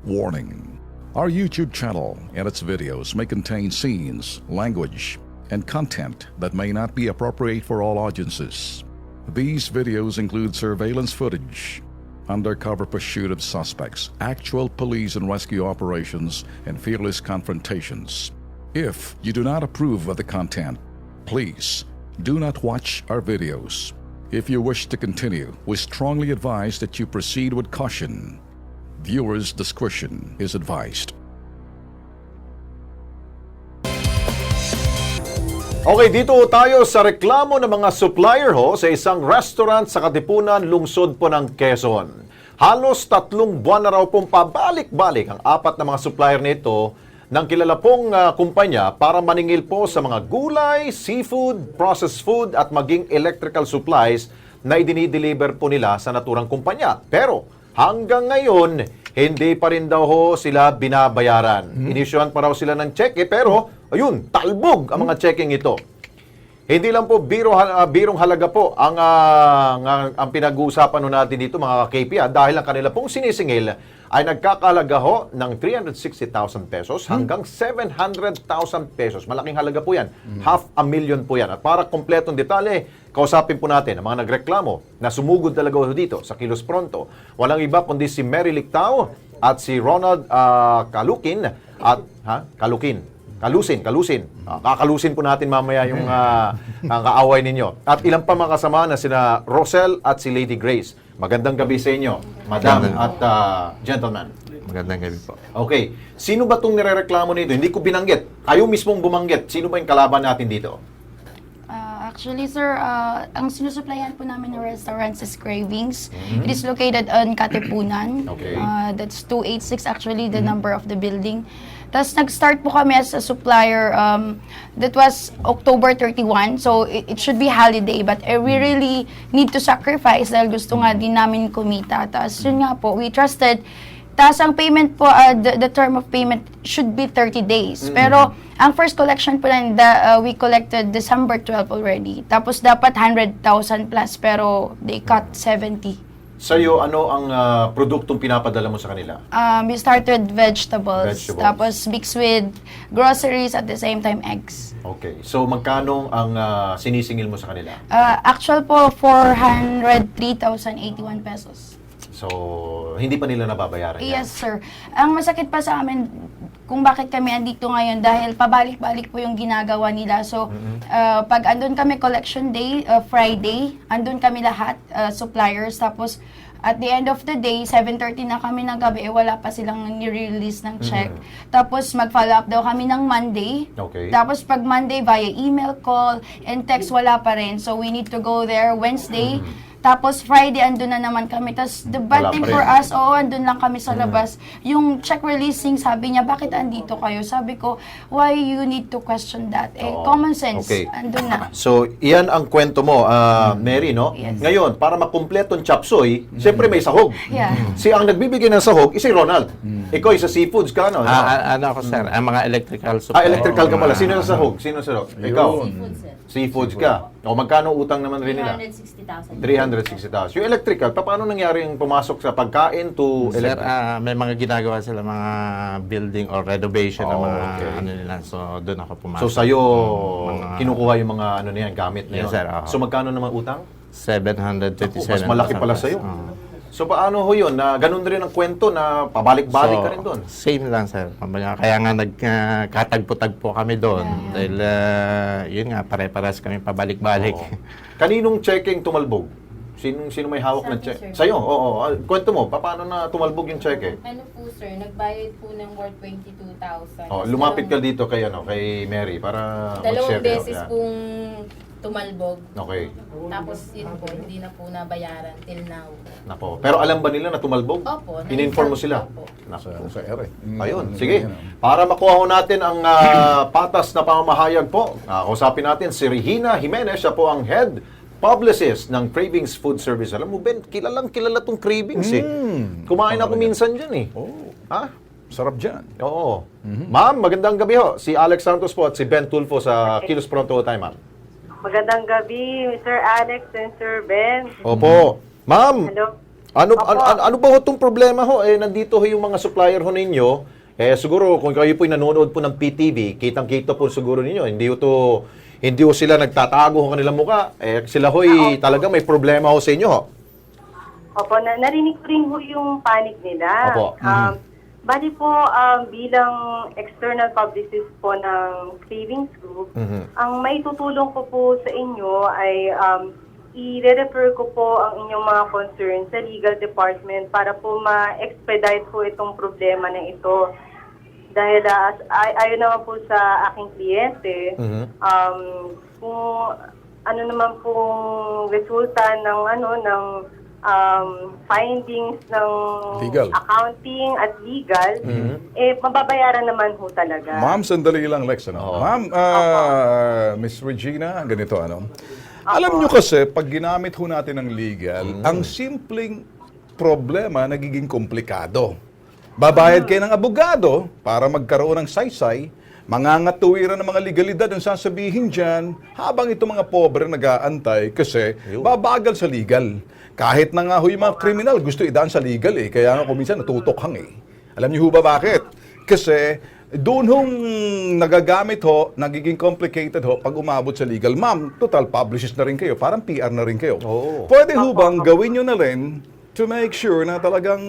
Warning: our YouTube channel and its videos may contain scenes, language, and content that may not be appropriate for all audiences. These videos include surveillance footage, undercover pursuit of suspects, actual police and rescue operations, and fearless confrontations. If you do not approve of the content, please do not watch our videos. If you wish to continue, we strongly advise that you proceed with caution. Viewers' discretion is advised. Okay, dito tayo sa reklamo ng mga supplier sa isang restaurant sa Katipunan, lungsod po ng Quezon. Halos 3 buwan na raw pong pabalik-balik ang 4 na mga supplier nito ng kilala pong kumpanya para maningil po sa mga gulay, seafood, processed food at maging electrical supplies na idinideliver po nila sa naturang kumpanya. Pero hanggang ngayon, hindi pa rin daw sila binabayaran. Inisyuhan pa raw sila ng cheque pero ayun, talbog ang mga checking ito. Hindi lang po birong halaga po ang pinag-uusapan natin dito mga KP dahil ang kanila pong sinisingil ay nagkakahalaga ng 360,000 pesos hanggang 700,000 pesos. Malaking halaga po yan. $500,000 po yan. At para kompletong detalye, kausapin po natin ang mga nagreklamo na sumugod talaga dito sa Kilos Pronto. Walang iba kundi si Mary Lictao at si Ronald Kalukin at Kalusin. Kakalusin po natin mamaya yung ang kaaway ninyo. At ilang pa mga kasama na sina Rosel at si Lady Grace. Magandang gabi sa inyo, madam at gentleman. Magandang gabi po. Okay. Sino ba itong nirereklamo nito? Hindi ko binanggit. Kayo mismong bumanggit. Sino ba yung kalaban natin dito? Actually, sir, ang sinusuplayan po namin ng restaurants is Cravings. It is located on Katipunan. Okay. That's 286 actually, the number of the building. Tapos nag-start po kami as a supplier, that was October 31, so it should be holiday, but we really need to sacrifice dahil gusto nga din namin kumita. Tapos yun nga po, we trusted. Tapos ang payment po, the term of payment should be 30 days. Pero ang first collection po lang, we collected December 12 already. Tapos dapat 100,000 plus, pero they cut 70. Sa'yo, ano ang produktong pinapadala mo sa kanila? We started vegetables, tapos mixed with groceries at the same time eggs. Okay. So, magkano ang sinisingil mo sa kanila? Actual po, 403,081 pesos. So, hindi pa nila nababayaran yan? Yes, sir. Ang masakit pa sa amin, kung bakit kami andito ngayon, dahil pabalik-balik po yung ginagawa nila. So, pag andun kami collection day, Friday, andun kami lahat, suppliers, tapos at the end of the day, 7:30 na kami ng gabi, wala pa silang ni-release ng check. Tapos mag-follow up daw kami ng Monday. Okay. Tapos pag Monday, via email, call, and text, wala pa rin. So, we need to go there Wednesday. Tapos Friday, andun na naman kami. Tapos the bad thing for us, andun lang kami sa labas. Yung check releasing, sabi niya, bakit andito kayo? Sabi ko, why you need to question that? Common sense, andun na. So, iyan ang kwento mo, Mary, no? Yes. Ngayon, para makumpletong chapsoy, siyempre may sahog. Yeah. Si ang nagbibigay ng sahog, si Ronald. Ikaw, sa seafoods ka, no? Ano ako, sir? Ang mga electrical supply. Electrical ka pala. Sino sa sahog? Sino sa sahog? Ikaw. Seafoods ka. O, magkano utang naman rin nila? 360,000. 360,000. Yung electrical, paano nangyari yung pumasok sa pagkain to Sir, electrical? may mga ginagawa sila mga building or renovation ng mga okay. ano nila. So, doon ako pumasok. So, sa'yo, Mga- kinukuha yung mga ano na yan, gamit na Yes, yun. sir. So, magkano naman utang? 727. Mas malaki pala sa'yo. So, paano ho yun? Na, ganun rin ang kwento na pabalik-balik ka rin doon. Same lang, sir. Kaya nga nagkatagpo-tagpo kami doon. Dahil, yun nga, pare-paras kami pabalik-balik. Kaninong checking tumalbog? Sino may hawak ng check? Sir. Sa'yo? Oo. Kwento mo, paano na tumalbog yung cheque? Ano po sir, nagbayad po ng worth 22,000. Lumapit ka dito kay Mary para mag-share Dalawang kayo. beses Yan. pong tumalbog. Okay. Tapos yun po, hindi na po nabayaran till now. Nako. Pero alam ba nila na tumalbog? Opo. In-inform mo sila? Opo. Nako. Sa ere. Ayun, sige. Para makuha ho natin ang patas na pamamahayag po, kausapin natin si Regina Jimenez, siya po ang head publicist ng Cravings Food Service. Alam mo, Ben, kilala tong Cravings eh. Kumain ako minsan dyan eh. Oh, Ha? sarap dyan. Oo. Ma'am, magandang gabi ho. Si Alex Santos po at si Ben Tulfo sa Kilos Pronto Time, ma'am. Magandang gabi, Mr. Alex and Sir Ben. Opo. Ma'am, Hello. Ano ba ho itong problema ho? Nandito ho yung mga supplier ho ninyo. Siguro kung kayo po'y nanonood po ng PTV, kitang-kita po siguro ninyo. Hindi ho sila nagtatago ho kanilang muka. Sila ho'y talaga may problema ho sa inyo ho. Opo, narinig ko rin ho yung panic nila. Opo. Bali po, bilang external publicist po ng savings group, ang may tutulong ko po sa inyo ay i-refer ko po ang inyong mga concerns sa legal department para po ma-expedite po itong problema na ito. Dahil ayon naman po sa aking kliyente, kung ano naman pong resulta ng findings ng Legal. accounting at legal, mababayaran naman ho talaga. Ma'am, sandali lang, Lex. Ma'am, Miss Regina, ganito, Alam nyo kasi, pag ginamit ho natin ng legal, ang simpleng problema nagiging komplikado. Babayad kayo ng abogado para magkaroon ng saysay, mangangatuwiran ng mga legalidad ang sasabihin dyan, habang itong mga pobre nag-aantay kasi babagal sa legal. Kahit na nga ho yung mga kriminal, gusto idaan sa legal Kaya nga kuminsan natutokhang Alam niyo ho ba bakit? Kasi doon hong nagagamit ho, nagiging complicated ho pag umabot sa legal. Ma'am, total publicist na rin kayo, parang PR na rin kayo. Pwede ho bang gawin nyo na rin to make sure na talagang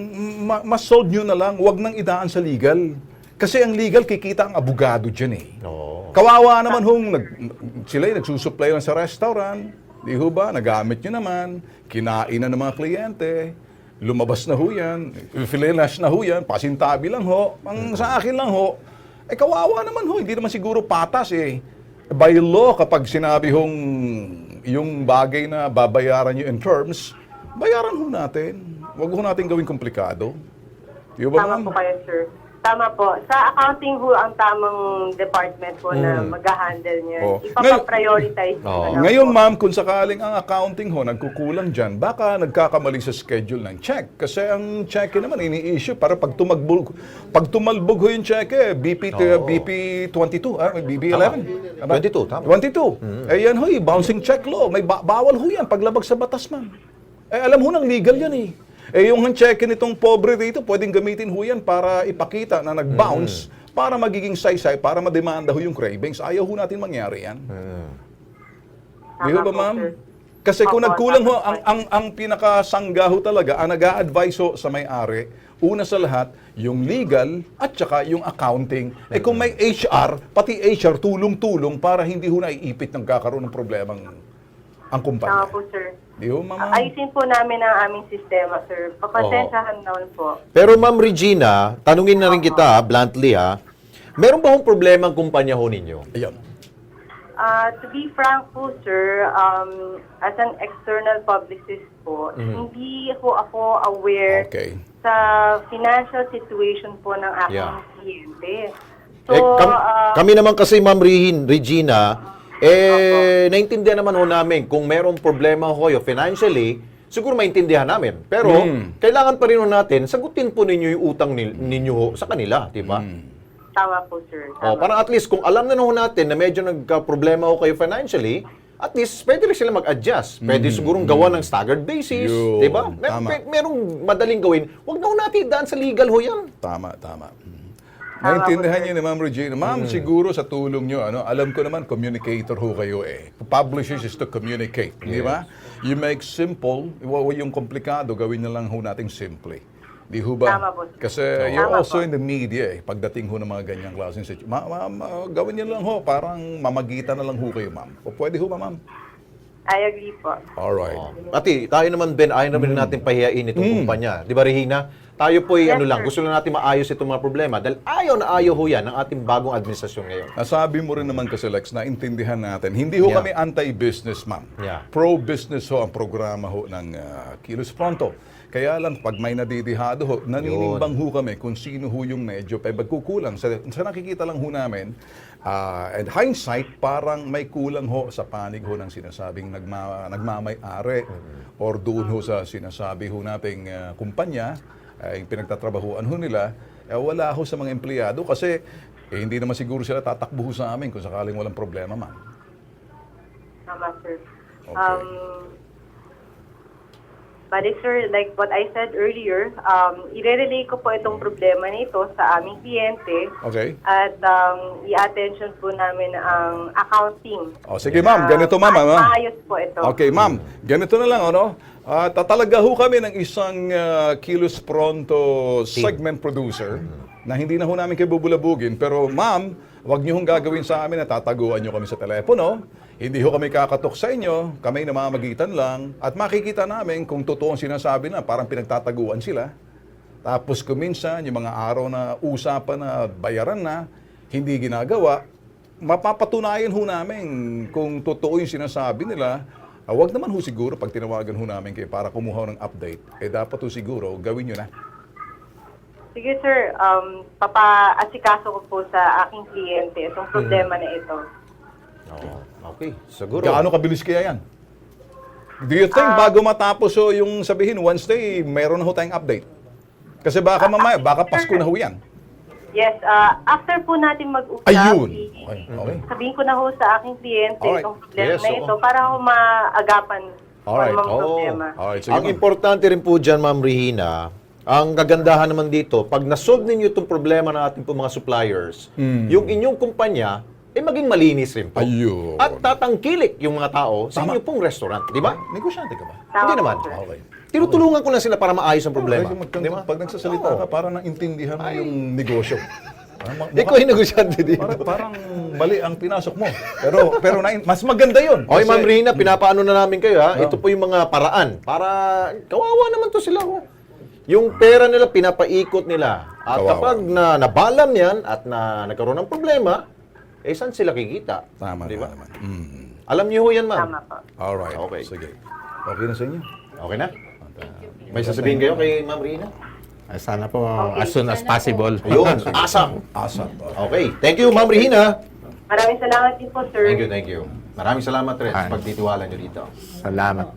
mas-solve nyo na lang, wag nang idaan sa legal. Kasi ang legal, kikita ang abogado dyan Kawawa naman sila'y nagsusupply lang sa restaurant. Di ho ba? Nagamit nyo naman. Kinain na ng mga kliyente. Lumabas na ho yan. Finilash na ho yan. Pasintabi lang ho. Ang sa akin lang ho. Kawawa naman ho. Hindi naman siguro patas By law, kapag sinabi hong yung bagay na babayaran nyo in terms, bayaran ho natin. Huwag ho natin gawing komplikado. Di ho ba, Tama ma'am? po kayo, sir. Tama po. Sa accounting ho ang tamang department po na mag-handle niya. Ipapaprioritize nyo na lang Ngayon, po. ma'am, kung sakaling ang accounting ho nagkukulang dyan, baka nagkakamali sa schedule ng check. Kasi ang check naman ini-issue para pag tumalbog ho yung check BP 22, BP 11. 22, tama. 22. Yan ho, bouncing check law. May bawal ho yan paglabag sa batas, ma'am. Alam ho ng legal yan yung check nitong pobre rito, pwedeng gamitin ho yan para ipakita na nag-bounce para magiging saysay, para mademanda ho yung cravings. Ayaw ho natin mangyari yan. Di ho ba, Tama po, ma'am? sir. Kasi kung Opo, nagkulang ho, tama po. ang pinakasangga ho talaga, ang nag-a-advise ho sa may-ari, una sa lahat, yung legal at saka yung accounting. Kung may HR, pati HR, tulong-tulong para hindi ho naiipit ng kakaroon ng problemang ang kumpanya. Tama po, sir. Di ho, ma'am? Ayusin po namin ang aming sistema, sir. Papasensyahan naman po. Pero Ma'am Regina, tanungin na rin kita, bluntly meron ba hong problema ang kumpanya ho ninyo? Ayun. To be frank po, sir, as an external publicist po, hindi po ako aware Okay. sa financial situation po ng aking Yeah. kliyente. So, Kami naman kasi, Ma'am Regina, naintindihan naman ho namin kung merong problema ho kayo financially, siguro maintindihan namin. Pero, kailangan pa rin ho natin, sagutin po ninyo yung utang ninyo ho sa kanila, di ba? tama po, sir. Tama. Parang at least, kung alam na ho natin na medyo nagka-problema ho kayo financially, at least, pwede rin sila mag-adjust. Pwede sigurong gawa ng staggered basis, Yun, di ba? tama. Merong madaling gawin. Huwag na ho natin daan sa legal ho yan. Tama. Naintindihan niyo ni Ma'am Regina. Ma'am, siguro sa tulong niyo, alam ko naman, communicator ho kayo Publishers is to communicate, di ba? You make simple, yung komplikado, gawin na lang ho nating simple. Di ho ba? Tama po. Kasi Tama you're also po. in the media pagdating ho ng mga ganyang klaseng situation. Gawin niyo lang ho, parang mamagitan na lang ho kayo, ma'am. O pwede ho ba, ma'am? I agree po. Alright. Ati, tayo naman, Ben, ayaw naman natin pahiyain itong kumpanya. Di ba, Regina? Tayo po Yes, lang, sir. gusto lang natin maayos itong mga problema. Dahil ayaw na ayaw ho yan ng ating bagong administrasyon ngayon. Nasabi mo rin naman kasi, Lex, na intindihan natin. Hindi ho Yeah. kami anti-business, ma'am. Yeah. Pro-business ho ang programa ho ng Kilos Pronto. Kaya lang, pag may nadidihado ho, naninimbang ho kami kung sino ho yung medyo pagkukulang. Sa nakikita lang ho namin, and hindsight, parang may kulang ho sa panig ho ng sinasabing nagmamay-ari or doon ho sa sinasabi ho nating kumpanya, yung pinagtatrabahuan ho nila, wala ho sa mga empleyado kasi hindi naman siguro sila tatakbo ho sa amin kung sakaling walang problema, ma'am. Tama, sir. Okay. Bali sir, like what I said earlier, i-relay ko po itong problema nito sa aming kliyente Okay. at i-attention po namin ang accounting. O, sige ma'am, ganito ma'am. Maayos po ito. Okay, ma'am. Ganito na lang, ano? Tatalaga ho kami ng isang Kilos Pronto segment producer na hindi na ho namin kayo bubulabugin. Pero ma'am, wag niyo hong gagawin sa amin na tataguan niyo kami sa telepono. Hindi ho kami kakatok sa inyo. Kami namamagitan lang. At makikita namin kung totoo ang sinasabi na parang pinagtataguan sila. Tapos kuminsan, yung mga araw na usapan na bayaran na, hindi ginagawa, mapapatunayan ho namin kung totoo yung sinasabi nila. Wag naman ho siguro pag tinawagan ho namin kayo para kumuha ng update, dapat ho siguro gawin nyo na. Sige sir, papa-asikaso ko po sa aking kliyente itong problema na ito. Okay, siguro. Gaano kabilis kaya yan? Do you think bago matapos ho yung sabihin Wednesday, mayroon na ho tayong update? Kasi baka mamaya, baka Pasko na ho yan. Yes, after po natin mag-usap, Ayun. Okay. sabihin ko na ho sa aking kliyente Alright. itong problema Yes, na oo. ito para ho maagapan Alright. ang problema. Alright, sige Ang ma'am. importante rin po dyan, Ma'am Rihina, ang kagandahan naman dito, pag nasolve ninyo itong problema ng ating po mga suppliers, yung inyong kumpanya, maging malinis rin po. Ayun. At tatangkilik yung mga tao sa Tama. inyo pong restaurant, di ba? Negosyante ka ba? Tama Hindi po, naman. sir. Okay. Tinutulungan ko lang sila para maayos ang problema. Pag, Di ba? pag nagsasalita ka, para naintindihan mo yung negosyo. Ikaw yung negosyante dito. Parang mali ang pinasok mo. Pero mas maganda yun. Okay, Kasi- Ma'am Rina, pinapaano na namin kayo ha. Ito po yung mga paraan para kawawa naman to sila. Oh. Yung pera nila, pinapaikot nila. At Kawawa. kapag nabalam yan at nagkaroon ng problema, saan sila kikita? Tama Di ba? naman. Alam niyo ho yan, ma'am. Tama po. Alright. Okay. Sige. Okay na sa inyo? Okay na? May sasabihin kayo kay Ma'am Rina? Sana po as soon as possible. Ayun, asam. Asap. Okay. Thank you, Ma'am Rina. Maraming salamat din po, sir. Thank you. Maraming salamat rin sa pagtitiwala niyo dito. Salamat.